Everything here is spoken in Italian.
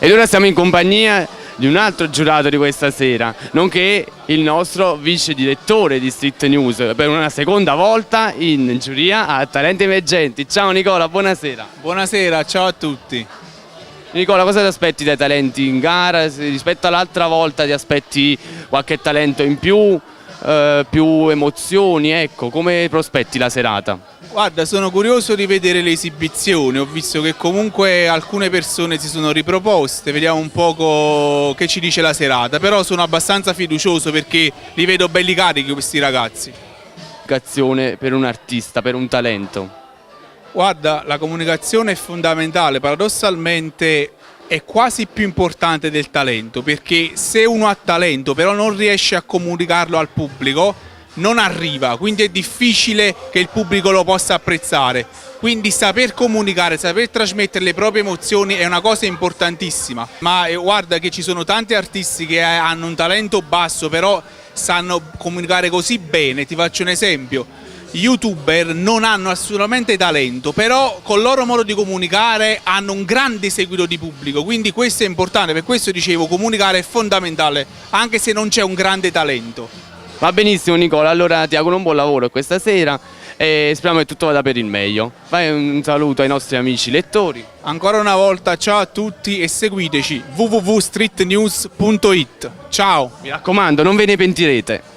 Ed ora siamo in compagnia di un altro giurato di questa sera, nonché il nostro vice direttore di Street News, per una seconda volta in giuria a Talenti Emergenti. Ciao Nicola, buonasera. Buonasera, ciao a tutti. Nicola, cosa ti aspetti dai talenti in gara? Rispetto all'altra volta ti aspetti qualche talento in più, più emozioni, ecco, come prospetti la serata? Guarda, sono curioso di vedere le esibizioni, ho visto che comunque alcune persone si sono riproposte, vediamo un poco che ci dice la serata, però sono abbastanza fiducioso perché li vedo belli carichi questi ragazzi. Comunicazione per un artista, per un talento. Guarda, la comunicazione è fondamentale, paradossalmente è quasi più importante del talento, perché se uno ha talento però non riesce a comunicarlo al pubblico, non arriva, quindi è difficile che il pubblico lo possa apprezzare. Quindi saper comunicare, saper trasmettere le proprie emozioni è una cosa importantissima. Ma guarda che ci sono tanti artisti che hanno un talento basso, però sanno comunicare così bene. Ti faccio un esempio: YouTuber non hanno assolutamente talento, però col loro modo di comunicare hanno un grande seguito di pubblico, quindi questo è importante, per questo dicevo comunicare è fondamentale, anche se non c'è un grande talento. Va benissimo Nicola, allora ti auguro un buon lavoro questa sera e speriamo che tutto vada per il meglio. Fai un saluto ai nostri amici lettori. Ancora una volta ciao a tutti e seguiteci www.streetnews.it. Ciao! Mi raccomando, non ve ne pentirete.